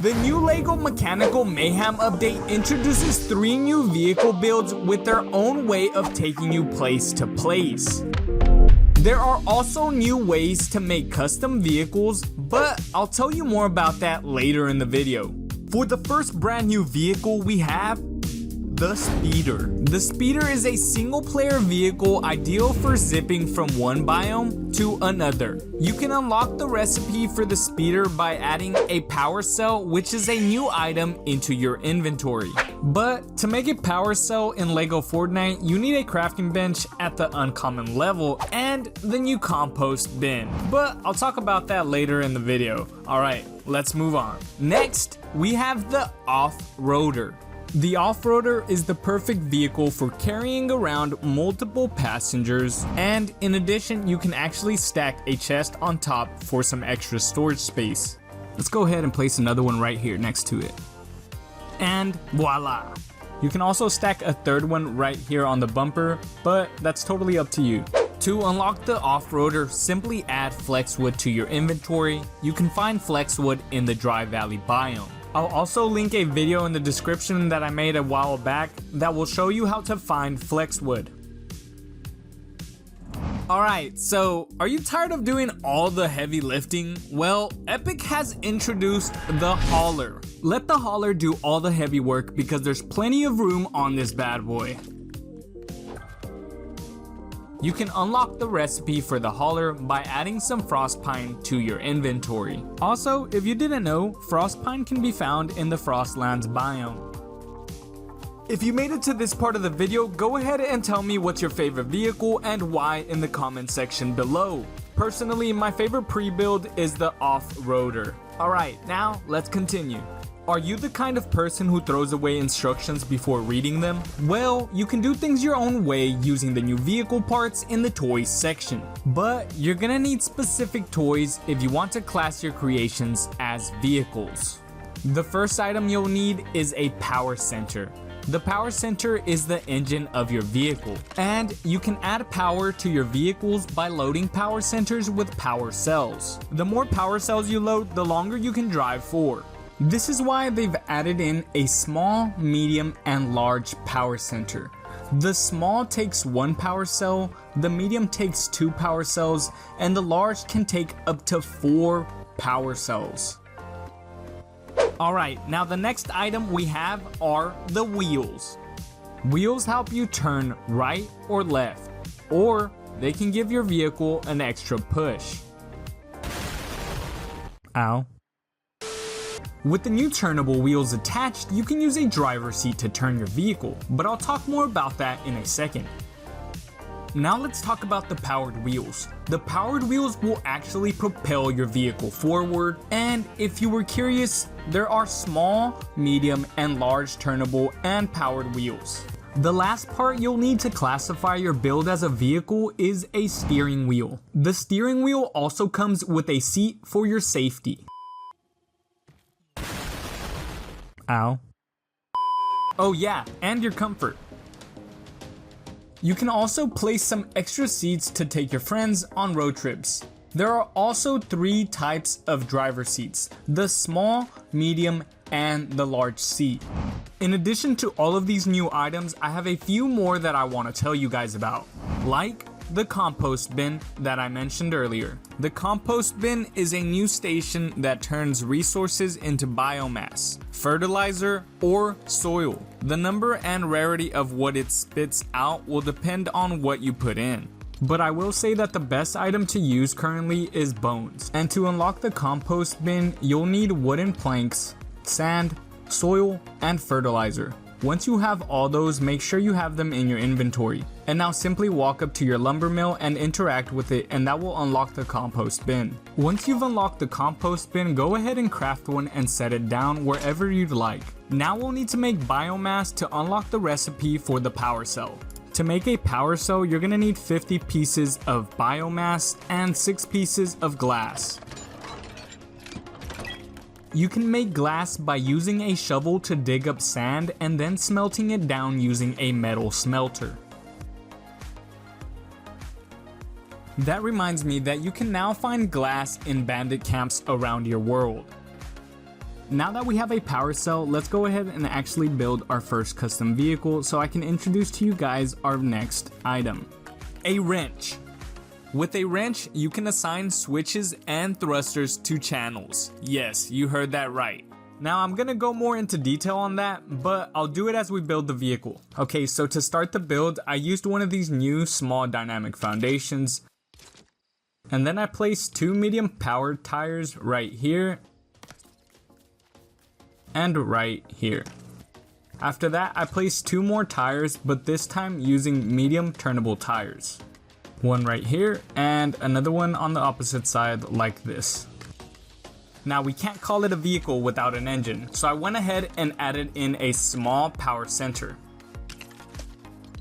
The new LEGO Mechanical Mayhem update introduces 3 new vehicle builds with their own way of taking you place to place. There are also new ways to make custom vehicles, but I'll tell you more about that later in the video. For the first brand new vehicle we have, the Speeder. The Speeder is a single player vehicle ideal for zipping from one biome to another. You can unlock the recipe for the Speeder by adding a power cell, which is a new item, into your inventory. But to make a power cell in LEGO Fortnite, you need a crafting bench at the uncommon level and the new compost bin. But I'll talk about that later in the video. Alright, let's move on. Next, we have the offroader. The offroader is the perfect vehicle for carrying around multiple passengers, and in addition you can actually stack a chest on top for some extra storage space. Let's go ahead and place another one right here next to it. And voila! You can also stack a third one right here on the bumper, but that's totally up to you. To unlock the offroader, simply add flexwood to your inventory. You can find flexwood in the Dry Valley biome. I'll also link a video in the description that I made a while back that will show you how to find flexwood. Alright, so are you tired of doing all the heavy lifting? Well, Epic has introduced the hauler. Let the hauler do all the heavy work because there's plenty of room on this bad boy. You can unlock the recipe for the hauler by adding some frost pine to your inventory. Also, if you didn't know, frost pine can be found in the Frostlands biome. If you made it to this part of the video, go ahead and tell me what's your favorite vehicle and why in the comment section below. Personally, my favorite pre-build is the offroader. Alright, now let's continue. Are you the kind of person who throws away instructions before reading them? Well, you can do things your own way using the new vehicle parts in the toys section. But you're gonna need specific toys if you want to class your creations as vehicles. The first item you'll need is a power center. The power center is the engine of your vehicle, and you can add power to your vehicles by loading power centers with power cells. The more power cells you load, the longer you can drive for. This is why they've added in a small, medium, and large power center. The small takes 1 power cell, the medium takes 2 power cells, and the large can take up to 4 power cells. Alright, now the next item we have are the wheels. Wheels help you turn right or left, or they can give your vehicle an extra push. Ow. With the new turnable wheels attached, you can use a driver's seat to turn your vehicle, but I'll talk more about that in a second. Now let's talk about the powered wheels. The powered wheels will actually propel your vehicle forward, and if you were curious, there are small, medium, and large turnable and powered wheels. The last part you'll need to classify your build as a vehicle is a steering wheel. The steering wheel also comes with a seat for your safety. Ow. Oh yeah, and your comfort. You can also place some extra seats to take your friends on road trips. There are also 3 types of driver seats: the small, medium, and the large seat. In addition to all of these new items, I have a few more that I want to tell you guys about, like the compost bin that I mentioned earlier. The compost bin is a new station that turns resources into biomass, fertilizer, or soil. The number and rarity of what it spits out will depend on what you put in. But I will say that the best item to use currently is bones. And to unlock the compost bin, you'll need wooden planks, sand, soil, and fertilizer. Once you have all those, make sure you have them in your inventory. And now simply walk up to your lumber mill and interact with it, and that will unlock the compost bin. Once you've unlocked the compost bin, go ahead and craft one and set it down wherever you'd like. Now we'll need to make biomass to unlock the recipe for the power cell. To make a power cell, you're gonna need 50 pieces of biomass and 6 pieces of glass. You can make glass by using a shovel to dig up sand and then smelting it down using a metal smelter. That reminds me that you can now find glass in bandit camps around your world. now that we have a power cell, let's go ahead and actually build our first custom vehicle so I can introduce to you guys our next item. A wrench. With a wrench, you can assign switches and thrusters to channels. Yes, you heard that right. Now I'm gonna go more into detail on that, but I'll do it as we build the vehicle. Okay, so to start the build, I used one of these new small dynamic foundations. And then I placed 2 medium powered tires right here and right here. After that, I placed 2 more tires, but this time using medium turnable tires. One right here and another one on the opposite side like this. Now we can't call it a vehicle without an engine, so I went ahead and added in a small power center.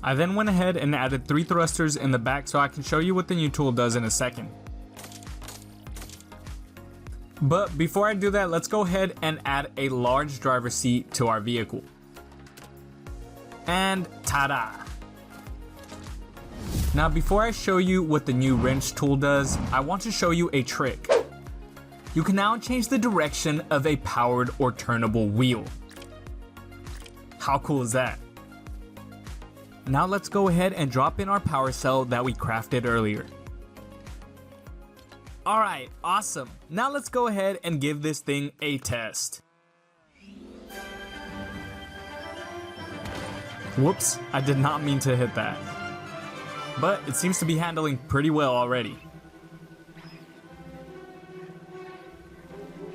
I then went ahead and added 3 thrusters in the back so I can show you what the new tool does in a second. But before I do that, let's go ahead and add a large driver's seat to our vehicle. And ta-da! Now before I show you what the new wrench tool does, I want to show you a trick. You can now change the direction of a powered or turnable wheel. How cool is that? Now let's go ahead and drop in our power cell that we crafted earlier. Alright, awesome. Now let's go ahead and give this thing a test. Whoops, I did not mean to hit that. But it seems to be handling pretty well already.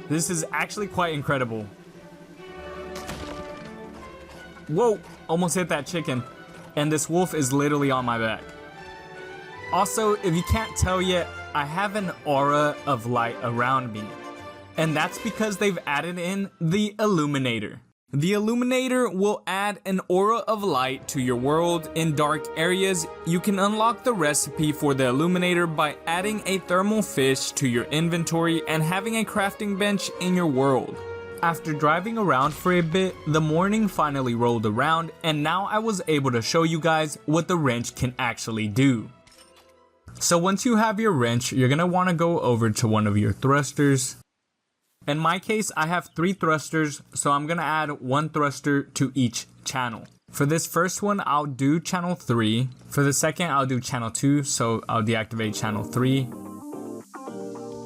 This is actually quite incredible. Whoa, almost hit that chicken. And this wolf is literally on my back. Also, if you can't tell yet, I have an aura of light around me. And that's because they've added in the illuminator. The illuminator will add an aura of light to your world in dark areas. You can unlock the recipe for the illuminator by adding a thermal fish to your inventory and having a crafting bench in your world. After driving around for a bit, the morning finally rolled around and now I was able to show you guys what the wrench can actually do. So once you have your wrench, you're going to want to go over to one of your thrusters. In my case, I have 3 thrusters, so I'm going to add 1 thruster to each channel. For this first one, I'll do channel 3. For the second, I'll do channel 2, so I'll deactivate channel 3.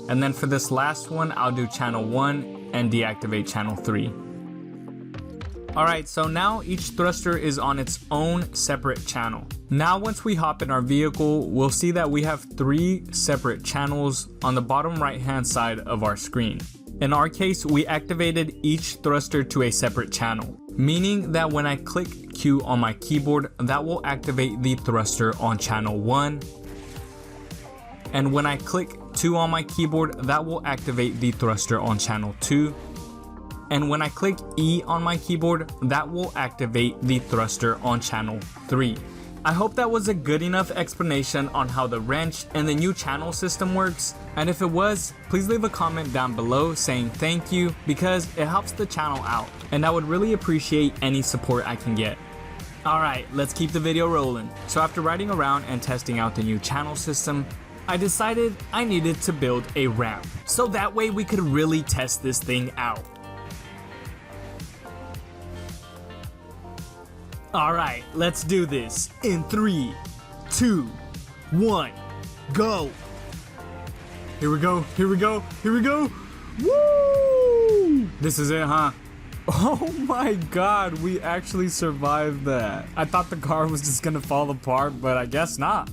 And then for this last one, I'll do channel 1 and deactivate channel 3. Alright, so now each thruster is on its own separate channel. Now once we hop in our vehicle, we'll see that we have 3 separate channels on the bottom right hand side of our screen. In our case, we activated each thruster to a separate channel, meaning that when I click Q on my keyboard, that will activate the thruster on channel 1. And when I click 2 on my keyboard, that will activate the thruster on channel 2. And when I click E on my keyboard, that will activate the thruster on channel 3. I hope that was a good enough explanation on how the wrench and the new channel system works. And if it was, please leave a comment down below saying thank you because it helps the channel out. And I would really appreciate any support I can get. Alright, let's keep the video rolling. So after riding around and testing out the new channel system, I decided I needed to build a ramp. So that way we could really test this thing out. Alright, let's do this. In 3, 2, 1, go! Here we go, here we go, here we go! Woo! This is it, huh? Oh my god, we actually survived that. I thought the car was just gonna fall apart, but I guess not.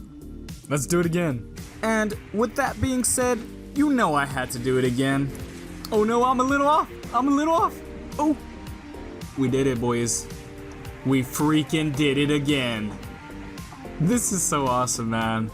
Let's do it again. And with that being said, you know I had to do it again. Oh no, I'm a little off. Oh, we did it, boys. We freaking did it again. This is so awesome, man.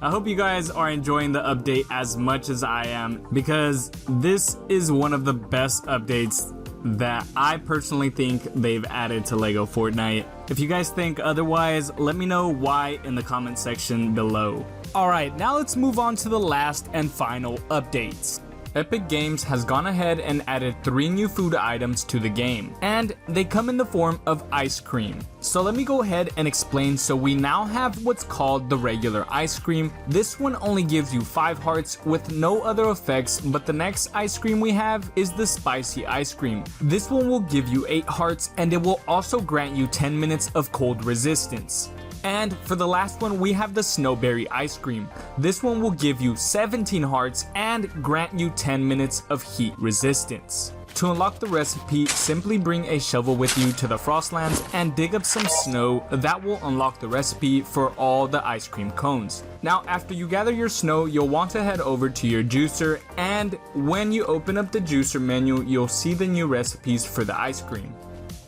I hope you guys are enjoying the update as much as I am because this is one of the best updates that I personally think they've added to LEGO Fortnite. If you guys think otherwise, let me know why in the comment section below. Alright, now let's move on to the last and final updates. Epic Games has gone ahead and added 3 new food items to the game, and they come in the form of ice cream. So let me go ahead and explain. So we now have what's called the regular ice cream. This one only gives you 5 hearts with no other effects, but the next ice cream we have is the spicy ice cream. This one will give you 8 hearts, and it will also grant you 10 minutes of cold resistance. And for the last one, we have the snowberry ice cream. This one will give you 17 hearts and grant you 10 minutes of heat resistance. To unlock the recipe, simply bring a shovel with you to the Frostlands and dig up some snow. That will unlock the recipe for all the ice cream cones. Now, after you gather your snow, you'll want to head over to your juicer, and when you open up the juicer menu, you'll see the new recipes for the ice cream,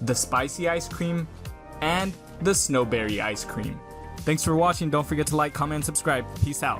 the spicy ice cream, and the snowberry ice cream. Thanks for watching. Don't forget to like, comment, and subscribe. Peace out.